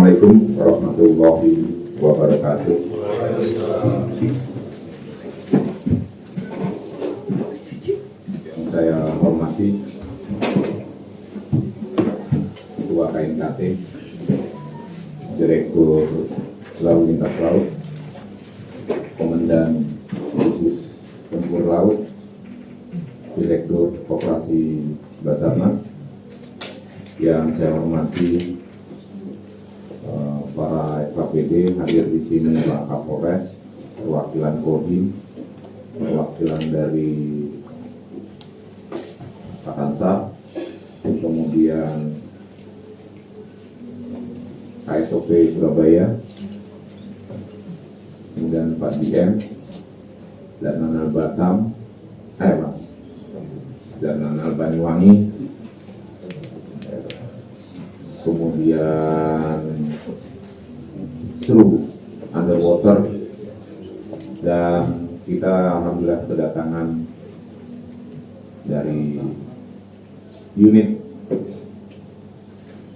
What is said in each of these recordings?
Assalamualaikum warahmatullahi wabarakatuh. Yang saya hormati Ketua KNKT, Direktur Lalu Lintas Laut, Komandan Khusus Tempur Laut, Direktur Koperasi Basarnas, yang saya hormati para FKPD hadir di sini, Pak Kapolres, perwakilan Kodim, perwakilan dari Kansar, kemudian KSOP Surabaya, kemudian Pak DM, dan Nanal Batam, dan Nanal Banyuwangi, kemudian seluruh underwater, dan kita alhamdulillah kedatangan dari unit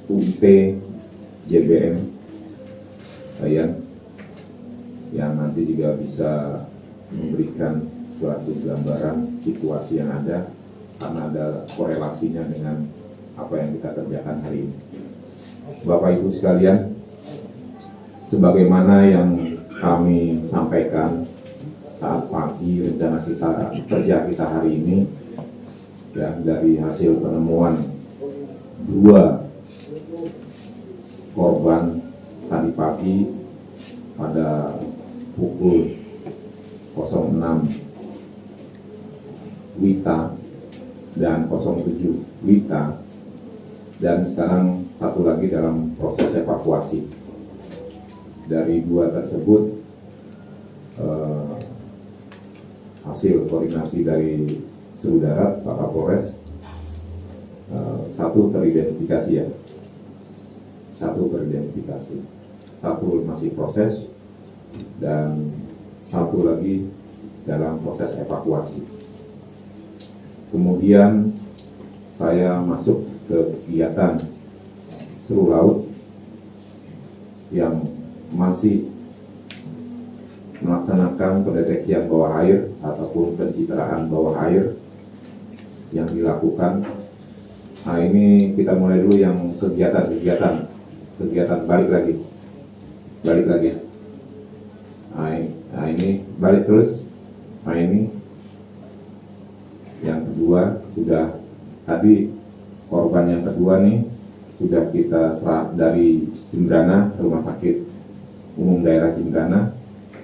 UIT JBM yang nanti juga bisa memberikan suatu gambaran situasi yang ada, karena ada korelasinya dengan apa yang kita kerjakan hari ini. Bapak Ibu sekalian, sebagaimana yang kami sampaikan saat pagi rencana kerja kita hari ini, ya, dari hasil penemuan 2 korban tadi pagi pada pukul 06 WITA dan 07 WITA, dan sekarang satu lagi dalam proses evakuasi. Dari 2 tersebut, hasil koordinasi dari seluruh darat, Pak Kapolres, 1 teridentifikasi ya, 1 teridentifikasi, 1 masih proses, dan 1 lagi dalam proses evakuasi. Kemudian saya masuk ke kegiatan seru laut yang masih melaksanakan pendeteksian bawah air ataupun pencitraan bawah air yang dilakukan. Nah, ini kita mulai dulu yang kegiatan balik lagi. Nah, ini balik terus. Nah, ini yang kedua, sudah tadi korban yang kedua nih sudah kita serah dari Jembrana, Rumah Sakit Umum Daerah Jembrana,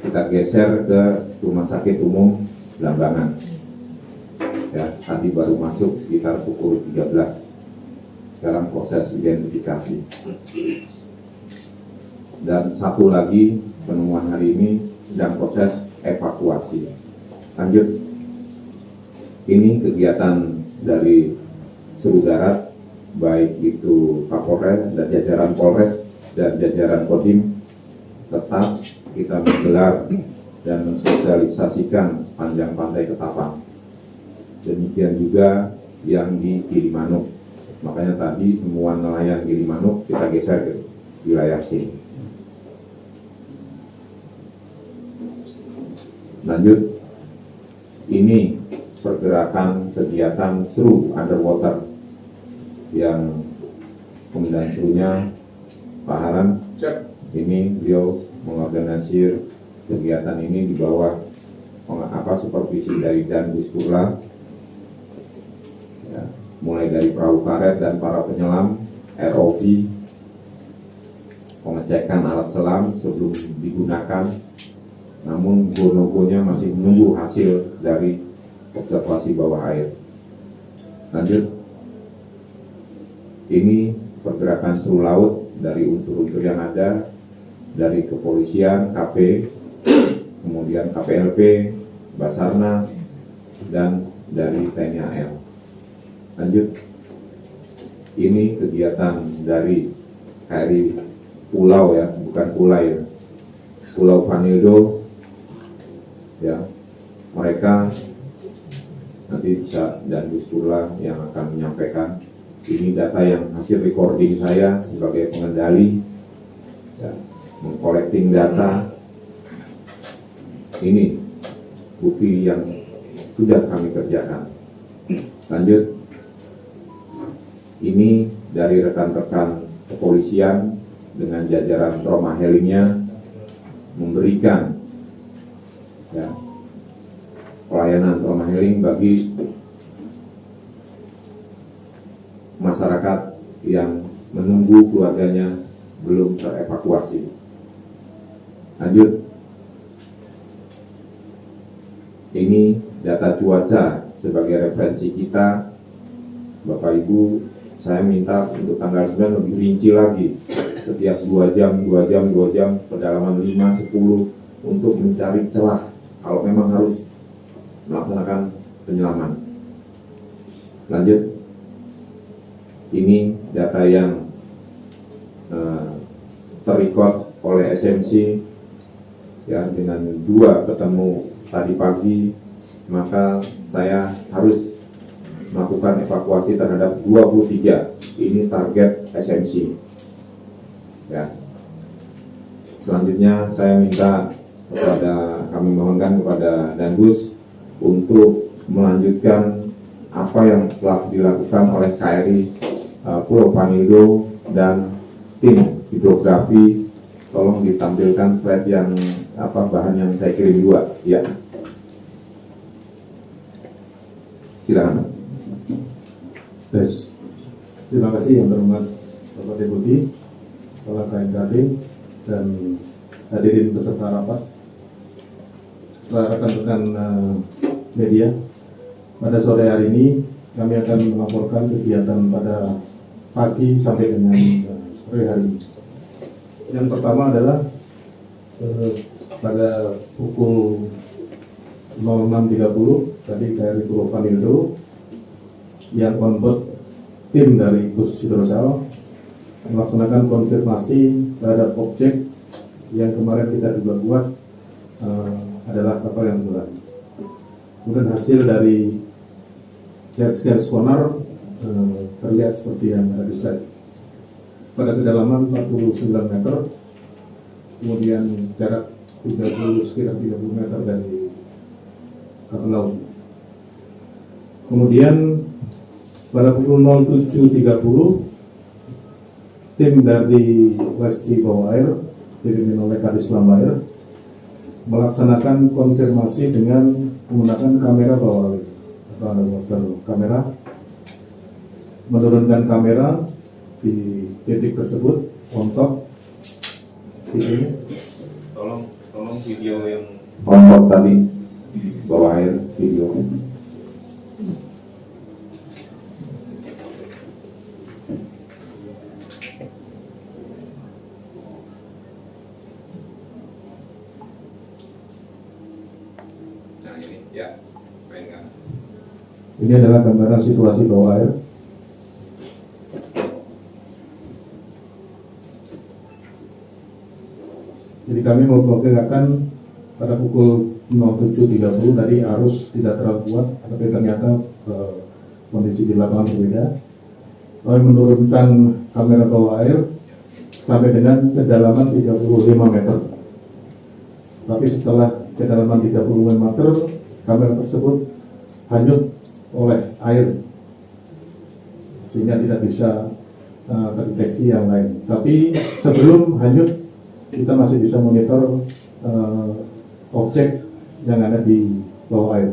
kita geser ke Rumah Sakit Umum Blambangan. Ya, tadi baru masuk sekitar pukul 13. Sekarang proses identifikasi. Dan 1 lagi penemuan hari ini sedang proses evakuasi. Lanjut. Ini kegiatan dari seluruh darat, baik itu Kapolres dan jajaran Polres dan jajaran Kodim, tetap kita menggelar dan mensosialisasikan sepanjang pantai Ketapang. Demikian juga yang di Gilimanuk. Makanya tadi temuan nelayan Gilimanuk kita geser ke wilayah sini. Lanjut, ini pergerakan kegiatan seru underwater yang komandan serunya Pak Haran. Ini beliau mengorganisir kegiatan ini di bawah supervisi dari Dan Buspurla, ya, mulai dari perahu karet dan para penyelam, ROV, pengecekan alat selam sebelum digunakan, namun gonogonya masih menunggu hasil dari observasi bawah air. Lanjut, ini pergerakan seru laut dari unsur-unsur yang ada, dari kepolisian, KP, kemudian KPLP, Basarnas, dan dari TNI AL. Lanjut, ini kegiatan dari KRI Pulau ya, bukan Pulai ya, Pulau Vanildo, ya, mereka nanti bisa dan Gus Purla yang akan menyampaikan. Ini data yang hasil recording saya sebagai pengendali ya, mengkolekting data. Ini bukti yang sudah kami kerjakan. Lanjut, ini dari rekan-rekan kepolisian dengan jajaran trauma healingnya memberikan ya, pelayanan trauma healing bagi masyarakat yang menunggu keluarganya belum terevakuasi. Lanjut, ini data cuaca sebagai referensi kita. Bapak Ibu, saya minta untuk tanggal 9 lebih rinci lagi. Setiap 2 jam, kedalaman 5, 10 untuk mencari celah kalau memang harus melaksanakan penyelaman. Lanjut, ini data yang terrecord oleh SMC ya, dengan 2 ketemu tadi pagi, maka saya harus melakukan evakuasi terhadap 23. Ini target SMC. Ya. Selanjutnya saya minta kami mohonkan kepada Danbus untuk melanjutkan apa yang telah dilakukan oleh KRI Pulau Panildo dan tim hidrografi. Tolong ditampilkan slide yang bahan yang saya kirim 2 ya. Silakan. Terima kasih yang terhormat Bapak Deputi, Kepala KNKT, dan hadirin peserta rapat, rekan-rekan media. Pada sore hari ini kami akan melaporkan kegiatan pada pagi sampai dengan sore hari ini. Yang pertama adalah pada pukul 06.30 tadi KRI Pulau Panildo yang onboard tim dari Bus Hidrosal melaksanakan konfirmasi terhadap objek yang kemarin kita juga buat adalah kapal yang tenggelam. Kemudian hasil dari gas sonar terlihat seperti yang ada di slide. Pada kedalaman 49 meter, kemudian jarak sekitar 30 meter dari kapal laut. Kemudian pada pukul 07.30, tim dari Westi Bawah Air dipimpin oleh Kadis Lambair melaksanakan konfirmasi dengan menggunakan kamera bawah air atau underwater kamera, menurunkan kamera di titik tersebut untuk videonya. Tolong video yang onboard tadi bawah air video. Ya, mainkan. Ini adalah gambaran situasi bawah air. Jadi kami memperkirakan pada pukul 07.30 tadi arus tidak terlalu kuat, tapi ternyata kondisi di lapangan berbeda. Kami menurunkan kamera bawah air sampai dengan kedalaman 35 meter. Tapi setelah kedalaman 35 meter, kamera tersebut hanyut oleh air sehingga tidak bisa terdeteksi yang lain. Tapi sebelum hanyut, kita masih bisa monitor objek yang ada di bawah air.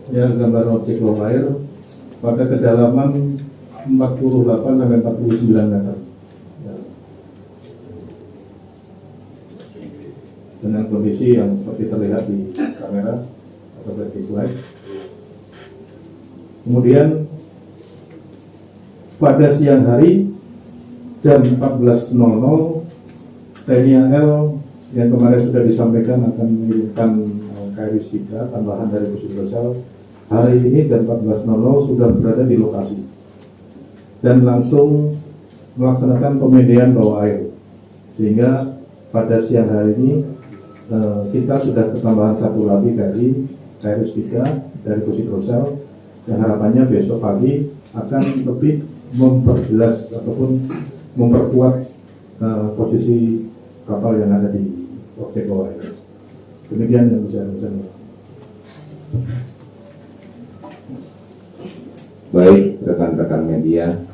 Ya, gambar objek bawah air pada kedalaman 48 sampai 49 meter. Ya. Dengan kondisi yang seperti terlihat di kamera seperti slide. Kemudian pada siang hari jam 14.00 TNI AL yang kemarin sudah disampaikan akan mengirimkan KRI 3 tambahan dari Pusat Resel. Hari ini jam 14.00 sudah berada di lokasi dan langsung melaksanakan pemediaan bawah air, sehingga pada siang hari ini kita sudah ketambahan satu lagi dari KRI 3 dari Pusat Resel, yang harapannya besok pagi akan lebih memperjelas ataupun memperkuat posisi kapal yang ada di objek bawah air. Demikian yang bisa saya sampaikan. Baik, rekan-rekan media,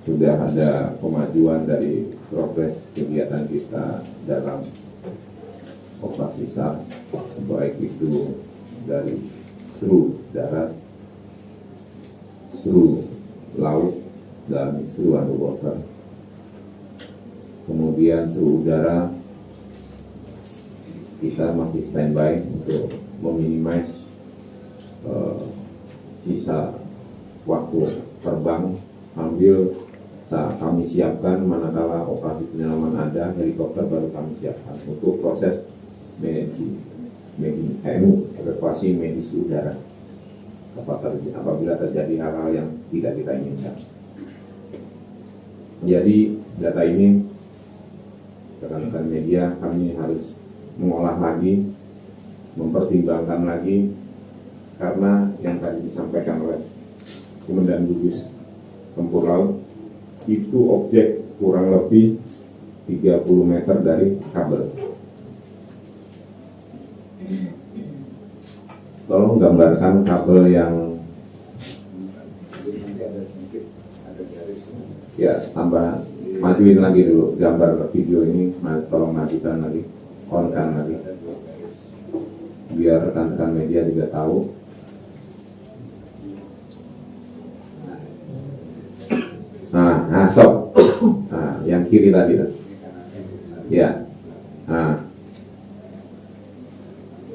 sudah ada kemajuan dari progres kegiatan kita dalam operasi SAR, baik itu dari seru darat, seru laut, dan seru underwater. Kemudian seru udara, kita masih standby untuk meminimais sisa waktu terbang sambil kami siapkan manakala operasi penyelaman ada, helikopter baru kami siapkan untuk proses evakuasi medis udara apabila terjadi hal-hal yang tidak kita inginkan. Jadi data ini, rekan-rekan media, kami harus mengolah lagi, mempertimbangkan lagi, karena yang tadi disampaikan oleh Komandan Gugus Tempur Laut, itu objek kurang lebih 30 meter dari kabel. Tolong gambarkan kabel yang ya, tambah majuin lagi dulu gambar video ini, tolong majukan lagi, on-kan lagi, biar rekan-rekan media juga tahu. Nah, stop. Nah, yang kiri tadi, ya. Nah,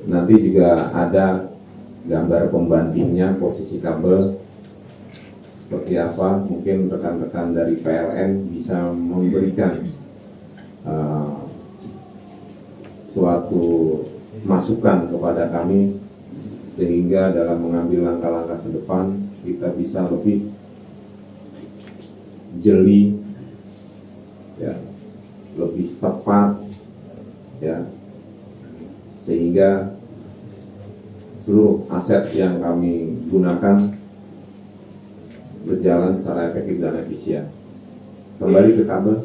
nanti juga ada gambar pembandingnya posisi kabel seperti apa. Mungkin rekan-rekan dari PLN bisa memberikan suatu masukan kepada kami, sehingga dalam mengambil langkah-langkah ke depan kita bisa lebih jeli, ya, lebih tepat, ya, sehingga seluruh aset yang kami gunakan berjalan secara efektif dan efisien. Kembali ke kabel,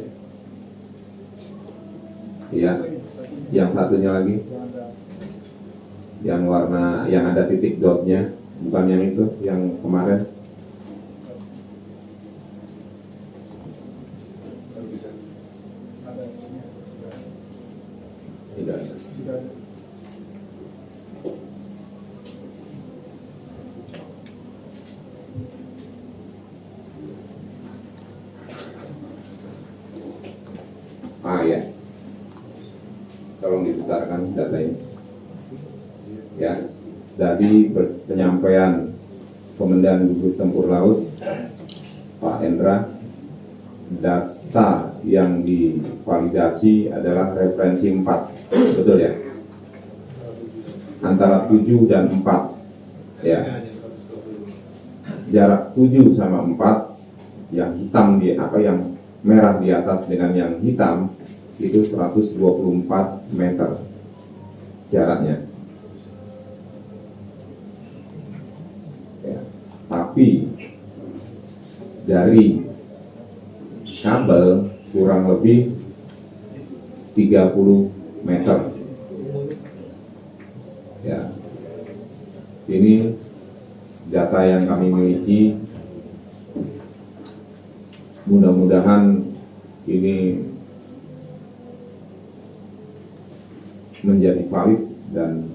ya, yang satunya lagi, yang warna, yang ada titik dotnya, bukan yang itu, yang kemarin. Tidak ada. Ya, tolong dibesarkan data ini. Ya, dari penyampaian Komandan Gugus Tempur Laut Pak Endra, data yang divalidasi adalah referensi 4, betul ya? Antara 7 dan 4, ya. Jarak 7 sama 4, yang hitam yang merah di atas dengan yang hitam itu 124 meter jaraknya. Ya. Tapi dari kabel kurang lebih 30 meter. Ya. Ini data yang kami miliki. Mudah-mudahan ini menjadi valid dan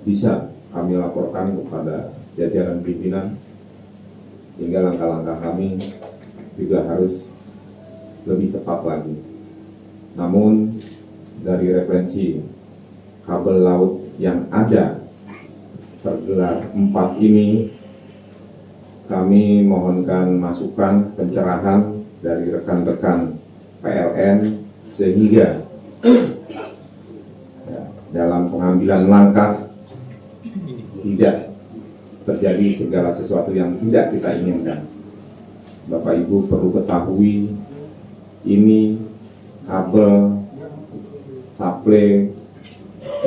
bisa kami laporkan kepada jajaran pimpinan, sehingga langkah-langkah kami juga harus lebih tepat lagi. Namun dari referensi kabel laut yang ada tergelar 4 ini, kami mohonkan masukan pencerahan dari rekan-rekan PLN sehingga dalam pengambilan langkah tidak terjadi segala sesuatu yang tidak kita inginkan. Bapak Ibu perlu ketahui, ini kabel suplai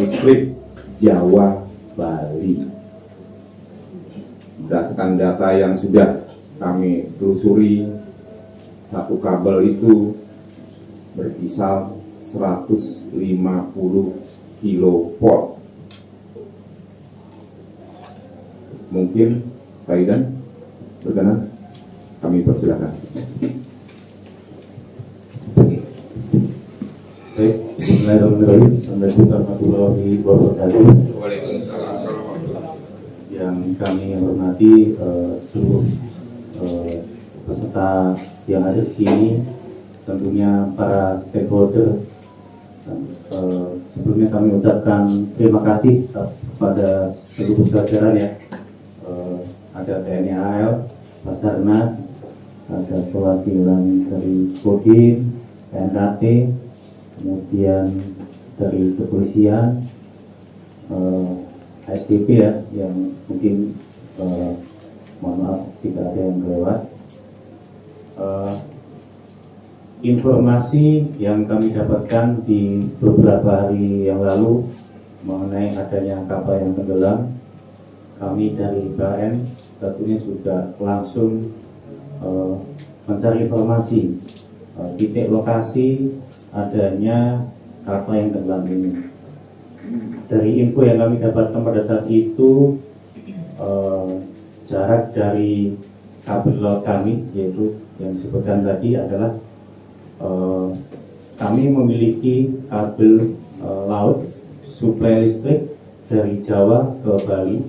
listrik Jawa Bali. Berdasarkan data yang sudah kami telusuri, satu kabel itu berkisar 150 kilovolt. Mungkin Pak Idan berkenan, kami persilakan. Baik, bismillahirrahmanirrahim. Assalamualaikum warahmatullahi wabarakatuh. Waalaikumsalam. Yang kami hormati seluruh peserta yang ada di sini, tentunya para stakeholder. Sebelumnya kami ucapkan terima kasih kepada seluruh jajaran ya. Ada TNI AL, Basarnas, ada perwakilan dari Kodim, KNKT, kemudian dari kepolisian, ASDP ya, yang mungkin mohon maaf jika ada yang kelewat. Informasi yang kami dapatkan di beberapa hari yang lalu mengenai adanya kapal yang tenggelam, kami dari PLN tentunya sudah langsung mencari informasi titik lokasi adanya kapal yang tenggelam ini. Dari info yang kami dapatkan pada saat itu, jarak dari kabel laut kami, yaitu yang disebutkan tadi adalah kami memiliki kabel laut suplai listrik dari Jawa ke Bali.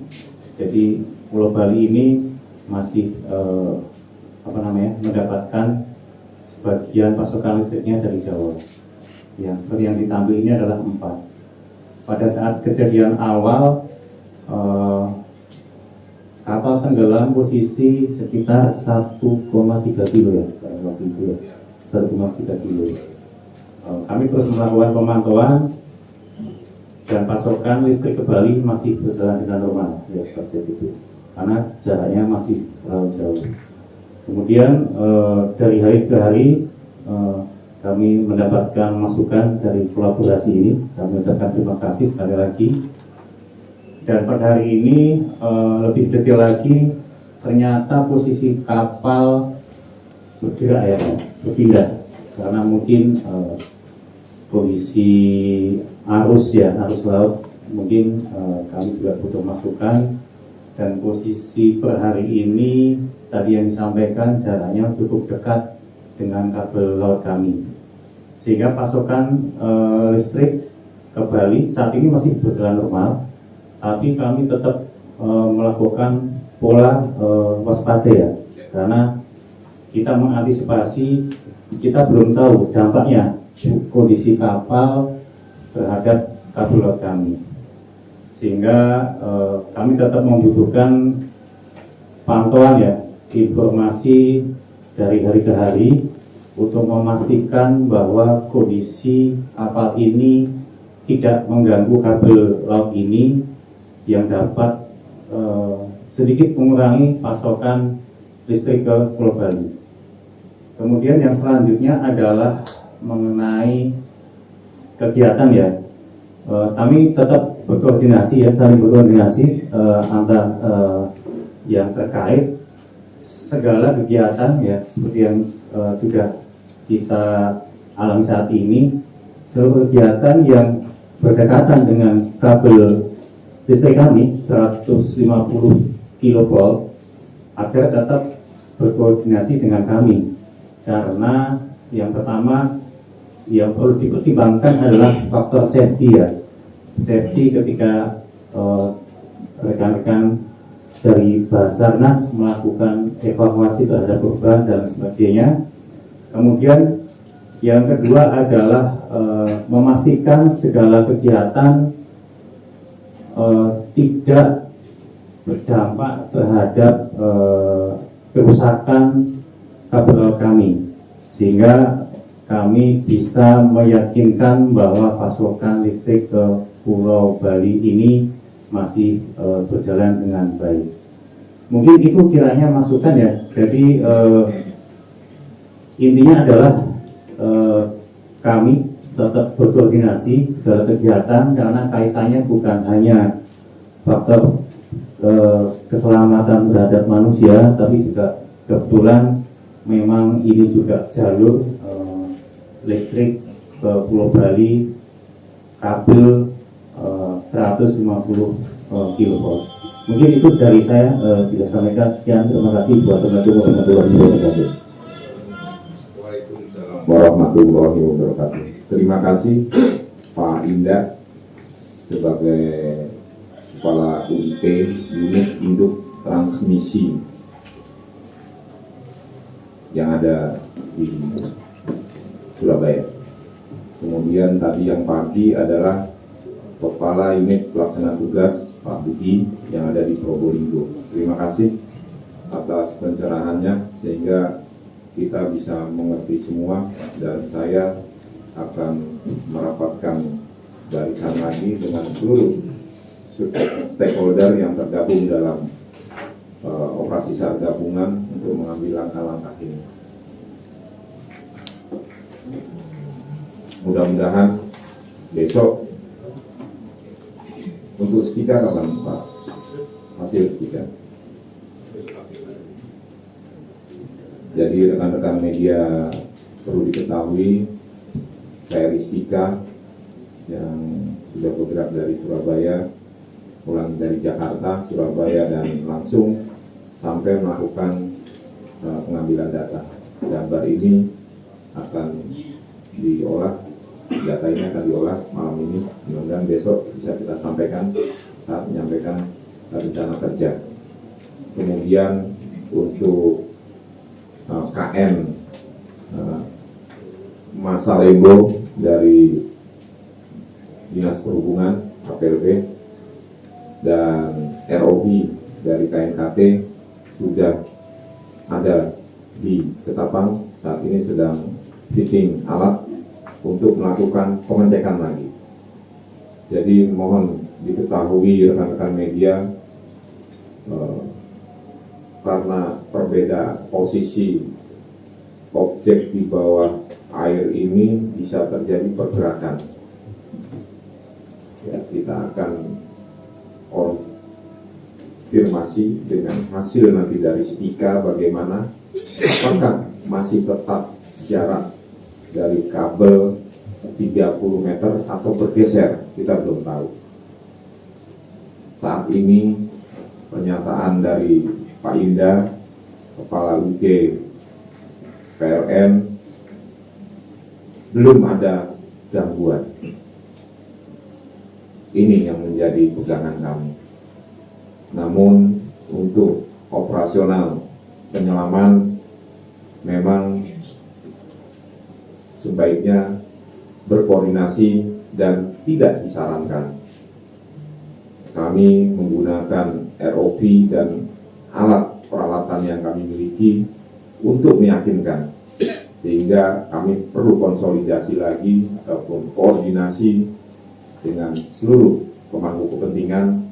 Jadi Pulau Bali ini masih mendapatkan sebagian pasokan listriknya dari Jawa. Yang seperti yang ditampil ini adalah 4. Pada saat kejadian awal, kapal tenggelam posisi sekitar 1,3 kilo ya, waktu itu ya, 1,3 kilo. Kami terus melakukan pemantauan dan pasokan listrik ke Bali masih berjalan dengan normal ya, itu, karena jaraknya masih terlalu jauh. Kemudian dari hari ke hari kami mendapatkan masukan dari kolaborasi ini. Kami ucapkan terima kasih sekali lagi. Dan pada hari ini lebih detail lagi, ternyata posisi kapal bergerak ya, berpindah karena mungkin kondisi arus laut, mungkin kami juga butuh masukan. Dan posisi per hari ini tadi yang disampaikan jaraknya cukup dekat dengan kabel laut kami, sehingga pasokan listrik ke Bali saat ini masih berjalan normal, tapi kami tetap melakukan pola waspada ya, karena kita mengantisipasi, kita belum tahu dampaknya kondisi kapal terhadap kabel laut kami, sehingga kami tetap membutuhkan pantauan ya, informasi dari hari ke hari untuk memastikan bahwa kondisi kapal ini tidak mengganggu kabel laut ini yang dapat sedikit mengurangi pasokan listrik ke Pulau Bali. Kemudian yang selanjutnya adalah mengenai kegiatan ya. Kami tetap berkoordinasi ya, saling berkoordinasi antar yang terkait segala kegiatan ya, seperti yang sudah kita alami saat ini. Seluruh kegiatan yang berdekatan dengan kabel listrik kami 150 kV agar tetap berkoordinasi dengan kami, karena yang pertama yang perlu dipertimbangkan adalah faktor safety ya, safety ketika rekan-rekan dari Basarnas melakukan evakuasi terhadap korban dan sebagainya. Kemudian Yang kedua adalah memastikan segala kegiatan tidak berdampak terhadap kerusakan kabel kami, sehingga kami bisa meyakinkan bahwa pasokan listrik ke Pulau Bali ini masih berjalan dengan baik. Mungkin itu kiranya masukan ya. Jadi intinya adalah kami tetap berkoordinasi segala kegiatan karena kaitannya bukan hanya faktor keselamatan terhadap manusia, tapi juga kebetulan memang ini juga jalur listrik ke Pulau Bali, kabel 150 kV. Mungkin itu dari saya, bisa sampaikan. Sekian, terima kasih. Wassalamualaikum warahmatullahi wabarakatuh. Waalaikumsalam warahmatullahi wabarakatuh. Terima kasih Pak Indah sebagai Kepala UIT Unit Induk Transmisi yang ada di Surabaya. Kemudian tadi yang pagi adalah Kepala Unit Pelaksana Tugas Pak Budi yang ada di Probolinggo. Terima kasih atas pencerahannya sehingga kita bisa mengerti semua, dan saya akan merapatkan barisan lagi dengan seluruh stakeholder yang tergabung dalam operasi SAR gabungan untuk mengambil langkah-langkah ini. Mudah-mudahan besok untuk speaker kapan Pak? Hasil speaker. Jadi rekan-rekan media perlu diketahui KRI Spika yang sudah bergerak dari Surabaya, pulang dari Jakarta, Surabaya, dan langsung sampai melakukan pengambilan data. Gambar ini akan diolah, data ini akan diolah malam ini. Mudah-mudahan besok bisa kita sampaikan saat menyampaikan rencana kerja. Kemudian untuk KN Masa Lego dari Dinas Perhubungan KPLB dan ROV dari KNKT sudah ada di Ketapang, saat ini sedang fitting alat untuk melakukan pengecekan lagi. Jadi mohon diketahui rekan-rekan media, karena perbedaan posisi objek di bawah air ini bisa terjadi pergerakan. Ya, kita akan konfirmasi dengan hasil nanti dari Spika bagaimana, apakah masih tetap jarak dari kabel 30 meter atau bergeser, kita belum tahu. Saat ini pernyataan dari Pak Indah, Kepala UG PLN, belum ada gangguan. Ini yang menjadi pegangan kami. Namun untuk operasional penyelaman memang sebaiknya berkoordinasi dan tidak disarankan. Kami menggunakan ROV dan alat peralatan yang kami miliki untuk meyakinkan, sehingga kami perlu konsolidasi lagi ataupun koordinasi dengan seluruh pemangku kepentingan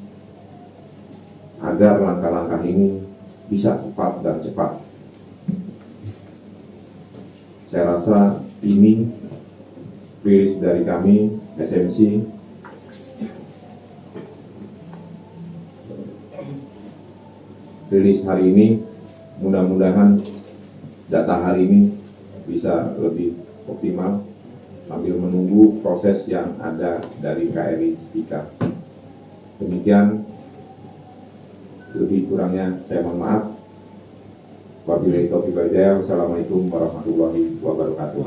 agar langkah-langkah ini bisa tepat dan cepat. Saya rasa ini rilis dari kami SMC. Rilis hari ini, mudah-mudahan data hari ini bisa lebih optimal sambil menunggu proses yang ada dari KRI Spika. Demikian, lebih kurangnya saya mohon maaf. Wabillahi taufiq wal hidayah. Wassalamualaikum warahmatullahi wabarakatuh.